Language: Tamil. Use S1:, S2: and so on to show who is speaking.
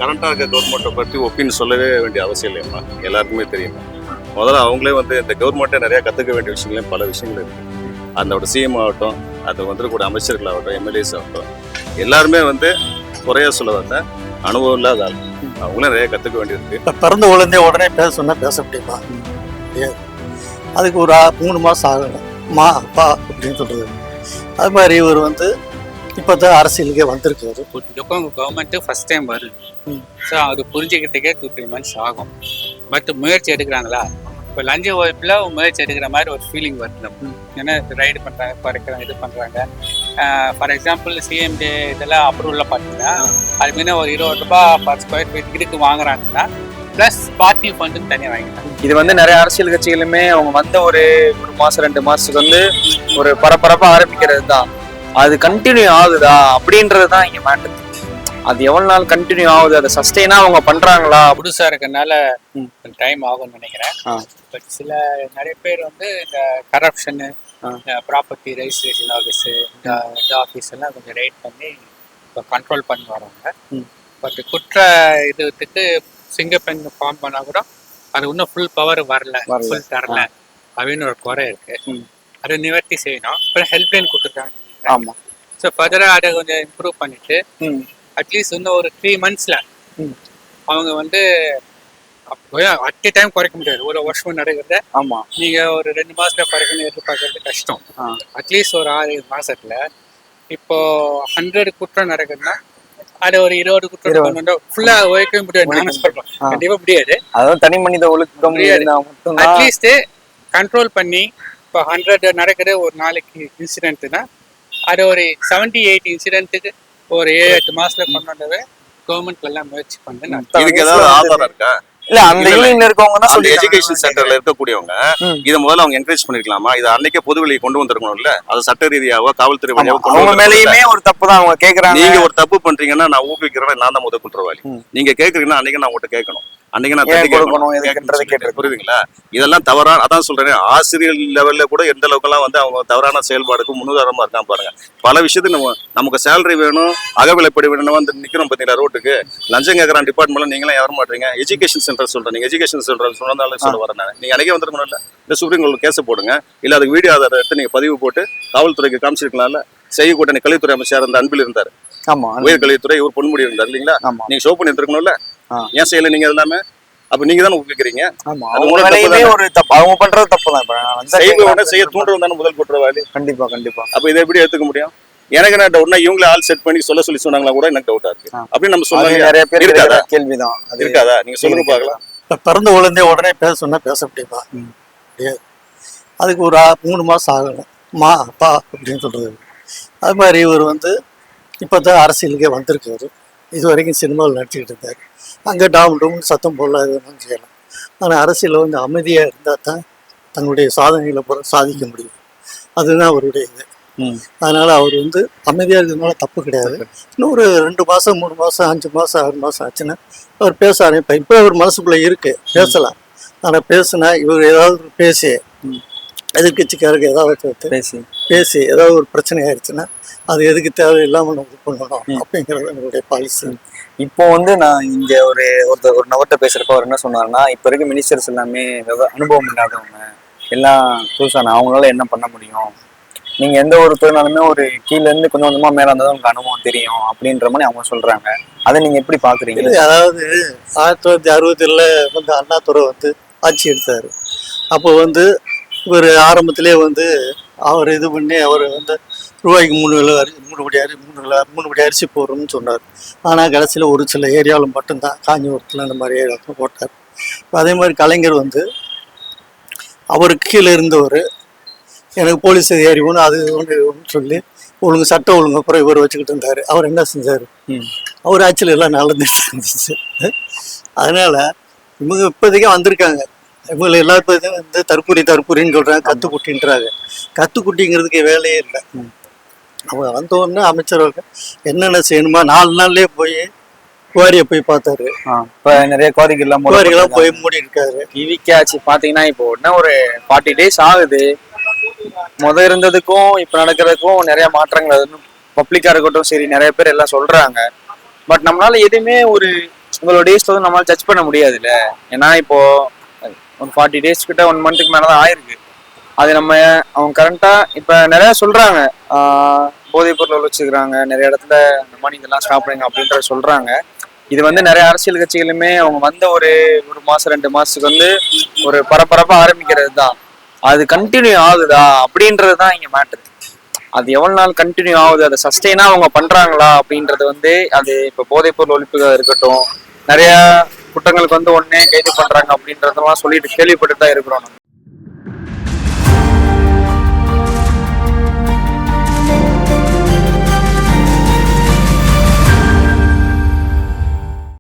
S1: கரண்டாக இருக்க கவர்மெண்ட்டை பற்றி ஒப்பீனியன் சொல்லவே வேண்டிய அவசியம் இல்லைம்மா, எல்லாருக்குமே தெரியும். முதல்ல அவங்களே வந்து இந்த கவர்மெண்ட்டை நிறையா கற்றுக்க வேண்டிய விஷயங்களையும் பல விஷயங்கள் இருக்குது. அதோட சிஎம் ஆகட்டும், அது வந்துருக்கூடிய அமைச்சர்கள் ஆகட்டும், எம்எல்ஏஸ் ஆகட்டும், எல்லாருமே வந்து குறையா சொல்ல வந்த அனுபவம் இல்லாத ஆள். அவங்களும் நிறைய கற்றுக்க வேண்டியிருக்கு.
S2: இப்போ பிறந்த குழந்தைய உடனே பேச சொன்னால் பேச முடியுமா? முடியாது. அதுக்கு ஒரு 3 மாதம் ஆகணும், மா அப்பா அப்படின்னு சொல்கிறது. அது மாதிரி இவர் வந்து இப்போ தான் அரசியலுக்கே வந்திருக்காரு.
S3: கவர்மெண்ட்டு ஃபர்ஸ்ட் டைம் வருது. ஸோ அது புரிஞ்சுக்கிறதுக்கே 2-3 months ஆகும். பட் முயற்சி எடுக்கிறாங்களா? இப்போ லஞ்ச ஒழிப்பில் முயற்சி எடுக்கிற மாதிரி ஒரு ஃபீலிங் வருது. ஏன்னா ரைடு பண்ணுறாங்க, குறைக்கிறாங்க, இது பண்ணுறாங்க. ஃபார் எக்ஸாம்பிள் சிஎம்டி இதெல்லாம் அப்ரூவலில் பார்த்தீங்கன்னா அது முன்ன ஒரு 20 ரூபாய் per ஸ்கொயர் ஃபீட் இதுக்கு வாங்குறாங்கன்னா ப்ளஸ் பார்ட்டி ஃபண்டுன்னு தனியாக வாங்கிட்டாங்க.
S4: இது வந்து நிறைய அரசியல் கட்சிகளுமே அவங்க வந்த ஒரு மாதம் 2 மாதத்துக்கு வந்து ஒரு பரபரப்பாக ஆரம்பிக்கிறது தான். அது கண்டினியூ ஆகுதா அப்படின்றது தான் இங்கே மேட்டர். அது எவ்வளோ நாள் கண்டினியூ ஆகுது, அதை சஸ்டெயினாக அவங்க பண்ணுறாங்களா?
S3: புதுசாக இருக்கனால டைம் ஆகும்னு நினைக்கிறேன். பட் நிறைய பேர் வந்து இந்த கரப்ஷனு, ப்ராப்பர்ட்டி ரெஜிஸ்ட்ரேஷன் ஆஃபீஸு, இந்த ஆஃபீஸ் எல்லாம் கொஞ்சம் ரைட் பண்ணி இப்போ கண்ட்ரோல் பண்ணி வராங்க. பட் குற்ற இதுக்கு சிங்கப்பெண் ஃபார்ம் பண்ணால் கூட அது இன்னும் ஃபுல் பவர் வரல, ஃபுல் தரல அப்படின்னு ஒரு குறை இருக்கு. அதை நிவர்த்தி செய்யணும். அப்புறம் ஹெல்ப்லைன் கொடுத்துருக்காங்க.
S4: ஆமாம்.
S3: ஸோ ஃபர்தராக அதை கொஞ்சம் இம்ப்ரூவ் பண்ணிட்டு அட்லீஸ்ட் இன்னும் ஒரு 3 monthsல அவங்க வந்து அட் எ டைம் குறைக்க முடியாது. ஒரு வருஷம் நடக்கிறத
S4: ஆமாம்
S3: நீங்கள் ஒரு 2 மாதத்துல குறைக்கணும் எதிர்பார்க்கறது கஷ்டம். அட்லீஸ்ட் ஒரு 6 மாசத்துல இப்போ 100 குற்றம் நடக்குதுன்னா அது ஒரு 20 குற்றம் ஃபுல்லா உழைக்கவே முடியாது. நான் சொல்றேன் கண்டிப்பா முடியாது.
S4: அதாவது தனி மனித ஒழுக்கம்
S3: அட்லீஸ்ட் கண்ட்ரோல் பண்ணி இப்போ 100 நடக்குது ஒரு நாளைக்கு இன்சிடென்ட்னா அது ஒரு 70-80 இன்சிடென்ட்டுக்கு ஒரு 7-8 மாசத்துல கொண்டு வந்தவே கவர்மெண்ட்ல எல்லாம் முயற்சி பண்ணு.
S1: இதுக்கு ஏதாவது ஆதாரம் இருக்கா?
S4: இல்ல அந்த யூனியன்ல இருக்கவங்க தான்
S1: அந்த எஜுகேஷன் சென்டர்ல இருக்கக்கூடியவங்க இதை முதல்ல அவங்க என்கரேஜ் பண்ணிருக்கலாமா? இதை அன்னைக்கே பொது வெளியே கொண்டு வந்திருக்கணும்ல. அது சட்ட ரீதியாவோ காவல்துறை வழியாவோ
S4: அவங்க மேலேயுமே ஒரு தப்பு தான் அவங்க கேட்கறாங்க.
S1: நீங்க ஒரு தப்பு பண்றீங்கன்னா நான் ஊக்குவிக்கிறேன், நான் தான் முதல் குற்றவாளி. நீங்க கேட்கறீங்கன்னா அன்னைக்கு நான் உங்கள்கிட்ட கேட்கணும், அன்னைக்கு நான் புரியுதுங்களா? இதெல்லாம் தவறான, அதான் சொல்றேன், ஆசிரியர் லெவல்ல கூட எந்த அளவுக்குலாம் வந்து அவங்க தவறான செயல்பாடுக்கு முன்னுதாரணமா இருக்கான் பாருங்க. பல விஷயத்துக்கு நமக்கு சேலரி வேணும், அகவிலைப்படி வேணும் வந்து நிக்கிறோம் பார்த்தீங்களா ரோட்டுக்கு. லஞ்சம் கேட்கறான் டிபார்ட்மெண்ட்ல நீங்களும் யாரும் மாட்டீங்க. எஜுகேஷன் சென்டர் சொல்றேன், நீங்க எஜுகேஷன் சென்டர் சொன்னதால சொல்ல வரேன். நீங்க அன்னைக்கே வந்துருக்கணும்ல. இந்த சுப்ரீம் கோர்ட் கேஸ் போடுங்க, இல்ல அதுக்கு வீடியோ ஆதாரம் எடுத்து நீங்க பதிவு போட்டு காவல்துறைக்கு காமிச்சிருக்கலாம்ல. செய்யக்கூட்ட கல்வித்துறை அமைச்சர் இருந்த அன்பில் இருந்தாரு, உயர்கல்வித்துறை, இவர் பொன்முடி இருந்தார் இல்லைங்களா? நீங்க ஷோ பண்ணி இருக்கணும்ல. ஏன் செய்யல நீங்க எல்லாமே? அப்ப நீங்க தானே ஊக்குவிக்கிறீங்க.
S4: அவங்க பண்றது தப்பு தான்.
S1: செய்ய தூண்டுறது தானே முதல் குற்றவாளி.
S4: கண்டிப்பா கண்டிப்பா.
S1: அப்ப இதை எப்படி எடுத்துக்க முடியும்? எனக்கு என்ன டவுட்னா, இவங்களே ஆள் செட் பண்ணி சொல்லி சொன்னாங்களா கூட எனக்கு டவுட்டா இருக்கு. அப்படின்னு நம்ம சொல்லுங்க,
S4: நிறைய பேர்
S1: இருக்காதா?
S4: கேள்விதான்
S1: இருக்காதா? நீங்க சொல்லுங்க பார்க்கலாம்.
S2: இப்போ பிறந்த குழந்தைய உடனே பேச சொன்னால் பேச முடியுமா? முடியாது. அதுக்கு ஒரு 3 மாதம் ஆகணும், மா அப்பா அப்படின்னு சொல்கிறது. அது மாதிரி இவர் வந்து இப்போ தான் அரசியலுக்கே வந்திருக்காரு. இது வரைக்கும் சினிமாவில் நடிச்சுக்கிட்டு இருந்தார். அங்கே டவுன் சத்தம் போடலாம், இது வேணாலும் செய்யலாம். ஆனால் அரசியலில் வந்து அமைதியாக இருந்தால் தான் தன்னுடைய சாதனைகளை பூரா சாதிக்க முடியும். அதுதான் அவருடைய இது. அதனால் அவர் வந்து அமைதியாக இருக்கிறதுனால தப்பு கிடையாது. இன்னும் ஒரு 2 மாதம் 3 மாதம் 5 மாதம் 6 மாதம் ஆச்சுன்னா அவர் பேச ஆரம்பிப்பார். இப்போ அவர் மனசுக்குள்ளே இருக்கு, பேசலாம். ஆனால் பேசுனா இவர் ஏதாவது பேசி எதிர்கட்சிக்காரருக்கு ஏதாவது பேசி ஏதாவது ஒரு பிரச்சனை ஆயிடுச்சுன்னா அது எதுக்கு தேவையில்லாமல் நம்ம இது பண்ணணும் அப்படிங்கிறது நம்மளுடைய பாலிசி.
S4: இப்போ வந்து நான் இங்க ஒரு நபர்கிட்ட பேசுறப்ப அவர் என்ன சொன்னாருன்னா, இப்ப இருக்க மினிஸ்டர்ஸ் எல்லாமே அனுபவம் இல்லாதவங்க, எல்லாம் புதுசான, அவங்களால என்ன பண்ண முடியும், நீங்க எந்த ஒரு தொழிலாலுமே ஒரு கீழே இருந்து கொஞ்சம் கொஞ்சமா மேல இருந்தாலும் உங்களுக்கு அனுபவம் தெரியும் அப்படின்ற மாதிரி அவங்க சொல்றாங்க. அதை நீங்க எப்படி பாக்குறீங்க?
S2: அதாவது 1960 வந்து அண்ணாதுரை வந்து ஆட்சி எடுத்தாரு. அப்போ வந்து இவர் ஆரம்பத்திலே வந்து அவர் இது பண்ணி அவர் வந்து ரூபாய்க்கு 3 படி அரிசி போடுறோம்னு சொன்னார். ஆனால் கடைசியில் ஒரு சில ஏரியாவில் மட்டும்தான், காஞ்சிபுரத்தில் அந்த மாதிரி ஏரியாவில் போட்டார். அதே மாதிரி கலைஞர் வந்து அவருக்கு கீழே இருந்தவர் எனக்கு போலீஸ் அதிகாரி ஒன்று அது ஒன்று சொல்லி சட்ட ஒழுங்கு அப்புறம் இவர் வச்சுக்கிட்டு இருந்தார். அவர் என்ன செஞ்சார்? அவர் ஆட்சியில் எல்லாம் நடந்துட்டு இருந்துச்சு. அதனால் இவங்க இப்போதைக்கே வந்திருக்காங்க. இவங்களை எல்லாத்தையும் வந்து தற்கூரின்னு சொல்கிறாங்க, கத்துக்குட்டின்றாங்க. கத்துக்குட்டிங்கிறதுக்கு வேலையே இல்லை. அவங்க வந்தோடனே அமைச்சர்கள் என்னென்ன செய்யணுமா 4 நாள்லயே போய் குவாரியை போய் பார்த்தாரு.
S4: இப்போ நிறைய குவாரிகள்லாம்
S2: போய் மூடி இருக்காரு.
S4: டிவிக்கு ஆச்சு பார்த்தீங்கன்னா இப்போ என்ன ஒரு 40 days ஆகுது. இருந்ததுக்கும் இப்போ நடக்கிறதுக்கும் நிறைய மாற்றங்கள், அது பப்ளிக்கா இருக்கட்டும் சரி, நிறைய பேர் எல்லாம் சொல்றாங்க. பட் நம்மளால எதுவுமே ஒரு இவ்வளோ டேஸ் வந்து நம்மளால ஜட்ஜ் பண்ண முடியாதுல்ல. ஏன்னா இப்போ ஒரு 40 days கிட்ட 1 month மேலதான் ஆயிருக்கு. அது நம்ம அவங்க கரண்டா இப்ப நிறைய சொல்றாங்க, போதைப் பொருள் வச்சுக்கிறாங்க நிறைய இடத்துல, இந்த மாதிரி இதெல்லாம் ஸ்டாப் பண்ணுங்க அப்படின்ற சொல்றாங்க. இது வந்து நிறைய அரசியல் கட்சிகளுமே அவங்க வந்த ஒரு மாசம் 2 மாசத்துக்கு வந்து ஒரு பரபரப்பா ஆரம்பிக்கிறது தான். அது கண்டினியூ ஆகுதா அப்படின்றது தான் இங்க மேட்டர். அது எவ்வளவு நாள் கண்டினியூ ஆகுது, அதை சஸ்டெயினா அவங்க பண்றாங்களா அப்படின்றது வந்து, அது இப்ப போதைப் பொருள் ஒழிப்புగా இருக்கட்டும், நிறைய குற்றங்களுக்கு வந்து உடனே கைது பண்றாங்க அப்படின்றதெல்லாம் சொல்லிட்டு கேள்விப்பட்டு தான் இருக்கிறோம் நம்ம.